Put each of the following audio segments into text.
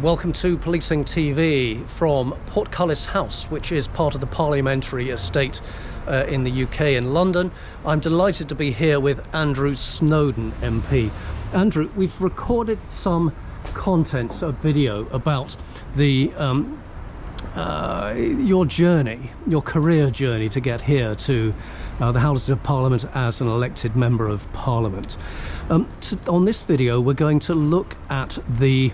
welcome to Policing TV from Portcullis House, which is part of the parliamentary estate in the UK in London. I'm delighted to be here with Andrew Snowden MP. Andrew, we've recorded some content, a video about the your journey, your career journey to get here to the Houses of Parliament as an elected Member of Parliament. On this video, we're going to look at the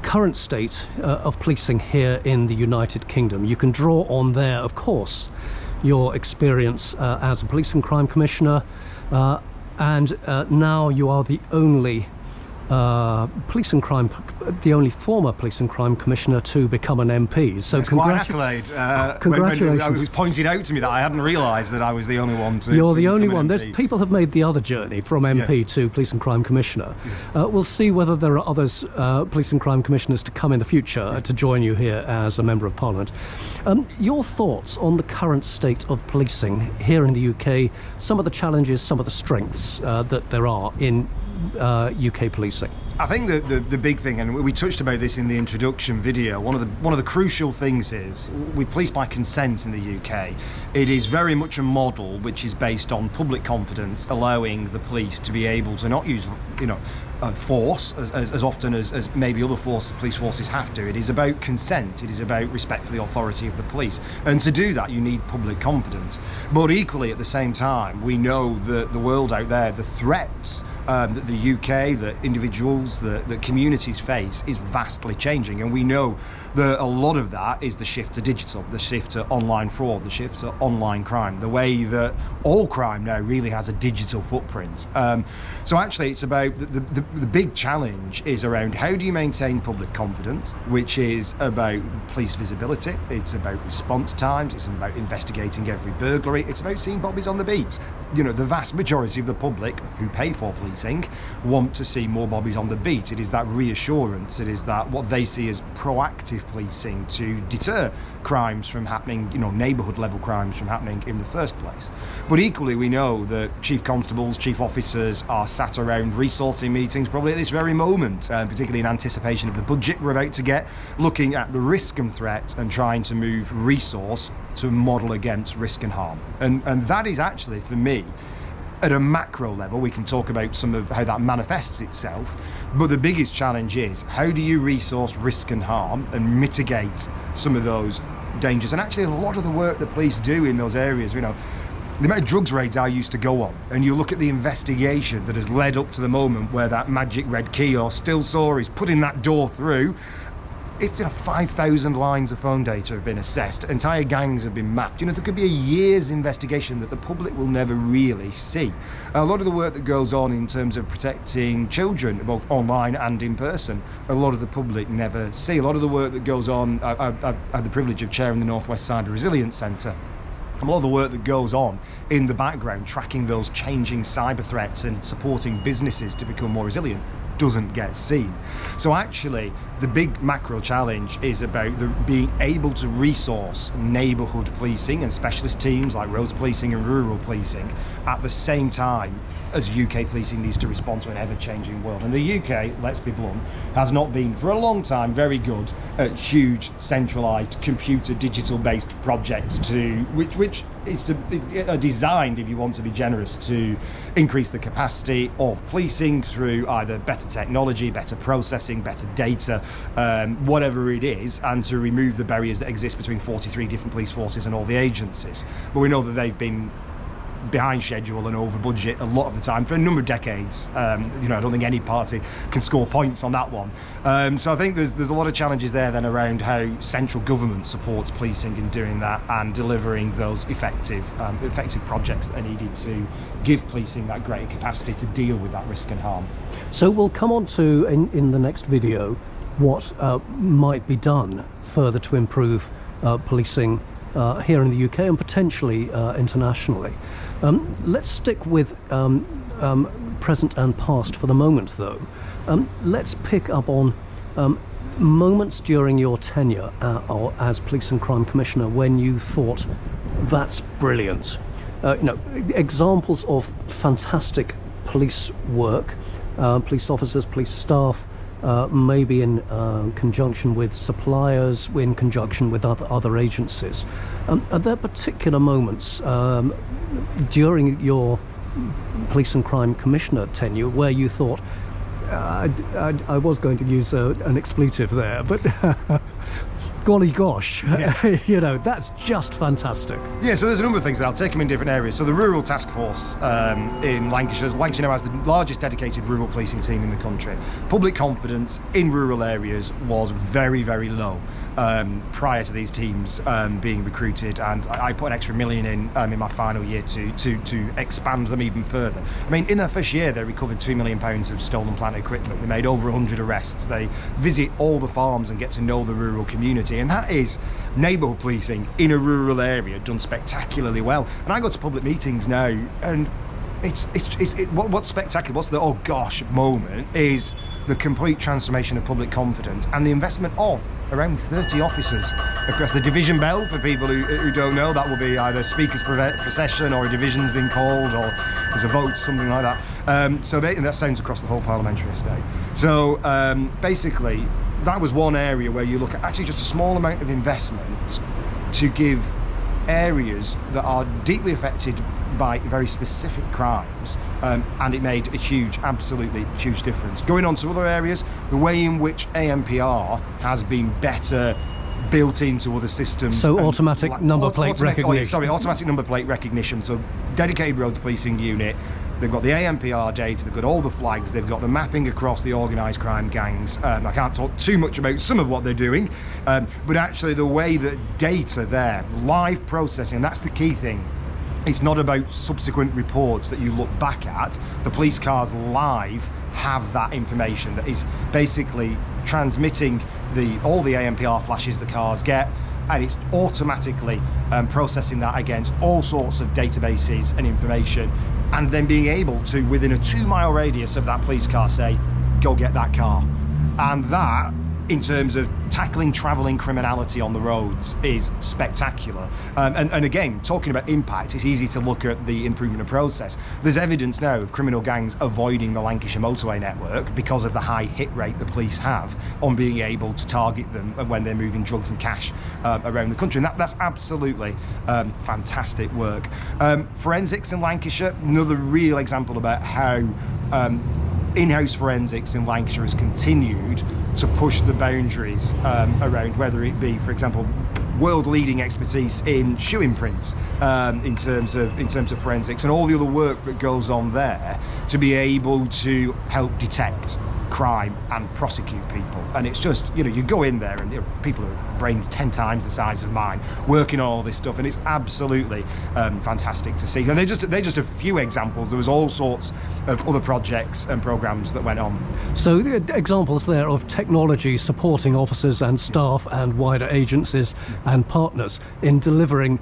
current state of policing here in the United Kingdom. You can draw on there, of course, your experience as a police and crime commissioner, and now you are the only former police and crime commissioner to become an MP. So it's quite an accolade. Congratulations. When it was pointed out to me that I hadn't realised that I was the only one to. You're the only one. People have made the other journey from MP to police and crime commissioner. We'll see whether there are others, police and crime commissioners, to come in the future to join you here as a Member of Parliament. Your thoughts on the current state of policing here in the UK, some of the challenges, some of the strengths that there are in UK policing? I think the big thing, and we touched about this in the introduction video, one of the crucial things is we police by consent in the UK. It is very much a model which is based on public confidence, allowing the police to be able to not use, force as often as maybe other police forces have to. It is about consent. It is about respect for the authority of the police, and to do that you need public confidence. But equally, at the same time, we know that the world out there, the threats that the UK, that individuals, that communities face, is vastly changing, and we know that a lot of that is the shift to digital, the shift to online fraud, the shift to online crime, the way that all crime now really has a digital footprint. So actually it's about the big challenge is around how do you maintain public confidence, which is about police visibility, it's about response times, it's about investigating every burglary, it's about seeing bobbies on the beat. The vast majority of the public who pay for policing want to see more bobbies on the beat. It is that reassurance, it is that what they see as proactive policing to deter crimes from happening, neighbourhood level crimes from happening in the first place. But equally, we know that chief constables, chief officers are sat around resourcing meetings probably at this very moment, particularly in anticipation of the budget we're about to get, looking at the risk and threat and trying to move resource to model against risk and harm. And that is actually, for me, at a macro level, we can talk about some of how that manifests itself, but the biggest challenge is how do you resource risk and harm and mitigate some of those dangers? And actually a lot of the work that police do in those areas, the amount of drugs raids I used to go on, and you look at the investigation that has led up to the moment where that magic red key or still saw is putting that door through. It's 5,000 lines of phone data have been assessed, entire gangs have been mapped. There could be a year's investigation that the public will never really see. A lot of the work that goes on in terms of protecting children, both online and in person, a lot of the public never see. A lot of the work that goes on, I had the privilege of chairing the North West Cyber Resilience Centre. A lot of the work that goes on in the background, tracking those changing cyber threats and supporting businesses to become more resilient, doesn't get seen. So actually the big macro challenge is about being able to resource neighbourhood policing and specialist teams like roads policing and rural policing at the same time as UK policing needs to respond to an ever-changing world. And the UK, let's be blunt, has not been for a long time very good at huge centralised computer digital-based projects which are designed, if you want to be generous, to increase the capacity of policing through either better technology, better processing, better data, whatever it is, and to remove the barriers that exist between 43 different police forces and all the agencies. But we know that they've been behind schedule and over budget a lot of the time for a number of decades. I don't think any party can score points on that one. So I think there's a lot of challenges there then around how central government supports policing in doing that and delivering those effective projects that are needed to give policing that greater capacity to deal with that risk and harm. So we'll come on to, in the next video, what might be done further to improve policing here in the UK and potentially internationally. Let's stick with present and past for the moment, though. Let's pick up on moments during your tenure as Police and Crime Commissioner when you thought, that's brilliant. Examples of fantastic police work, police officers, police staff maybe in conjunction with suppliers, in conjunction with other agencies. Are there particular moments during your Police and Crime Commissioner tenure where you thought, I was going to use an expletive there, but golly gosh, yeah. You know, that's just fantastic. Yeah, so there's a number of things, and I'll take them in different areas. So the Rural Task Force in Lancashire now has the largest dedicated rural policing team in the country. Public confidence in rural areas was very, very low prior to these teams being recruited, and I put an extra $1 million in my final year to expand them even further. I mean, in their first year, they recovered £2 million of stolen plant equipment. They made over 100 arrests. They visit all the farms and get to know the rural community, and that is neighbourhood policing in a rural area done spectacularly well. And I go to public meetings now, and what's spectacular, what's the oh gosh moment, is the complete transformation of public confidence and the investment of around 30 officers across the division bell. For people who don't know, that will be either speaker's procession or a division's been called or there's a vote, something like that. So that sounds across the whole parliamentary estate. So basically, that was one area where you look at actually just a small amount of investment to give areas that are deeply affected by very specific crimes, and it made a absolutely huge difference. Going on to other areas, the way in which ANPR has been better built into other systems. So automatic number plate recognition. Automatic number plate recognition. So dedicated roads policing unit. They've got the ANPR data, they've got all the flags, they've got the mapping across the organised crime gangs. I can't talk too much about some of what they're doing, but actually the way that data there, live processing, and that's the key thing. It's not about subsequent reports that you look back at. The police cars live have that information that is basically transmitting all the ANPR flashes the cars get, and it's automatically processing that against all sorts of databases and information, and then being able to, within a 2-mile radius of that police car, say, go get that car. And that, in terms of tackling travelling criminality on the roads, is spectacular. And again, talking about impact, it's easy to look at the improvement of process. There's evidence now of criminal gangs avoiding the Lancashire motorway network because of the high hit rate the police have on being able to target them when they're moving drugs and cash around the country. And that's absolutely fantastic work. Forensics in Lancashire, another real example about how in-house forensics in Lancashire has continued to push the boundaries around, whether it be, for example, world-leading expertise in shoe imprints in terms of forensics, and all the other work that goes on there to be able to help detect crime and prosecute people. And it's just, you go in there and people are brains 10 times the size of mine working on all this stuff, and it's absolutely fantastic to see. And they're just a few examples. There was all sorts of other projects and programs that went on. So the examples there of technology supporting officers and staff and wider agencies and partners in delivering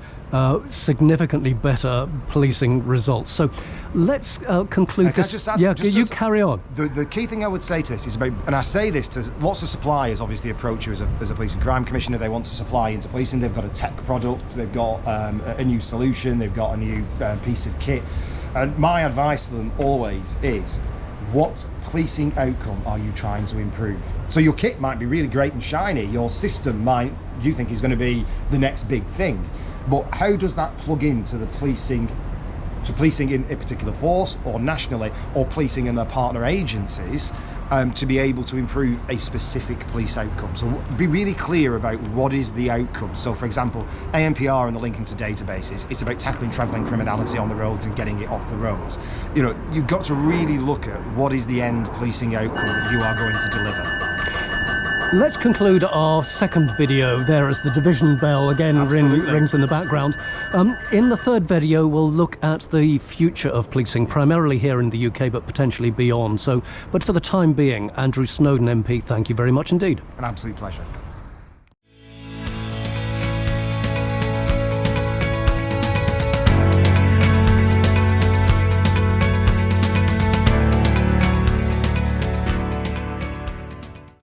significantly better policing results. So let's conclude this. You carry on. The key thing I would say to this is about, and I say this to lots of suppliers, obviously approach you as a police and crime commissioner. They want to supply into policing. They've got a tech product, they've got a new solution, they've got a new piece of kit. And my advice to them always is, what policing outcome are you trying to improve? So your kit might be really great and shiny, your system you think is going to be the next big thing, but how does that plug into the policing in a particular force or nationally, or policing in their partner agencies, to be able to improve a specific police outcome? So be really clear about what is the outcome. So for example, ANPR and the linking to databases, it's about tackling travelling criminality on the roads and getting it off the roads. You've got to really look at what is the end policing outcome that you are going to deliver. Let's conclude our second video there as the division bell again rings in the background. In the third video, we'll look at the future of policing, primarily here in the UK, but potentially beyond. But for the time being, Andrew Snowden MP, thank you very much indeed. An absolute pleasure.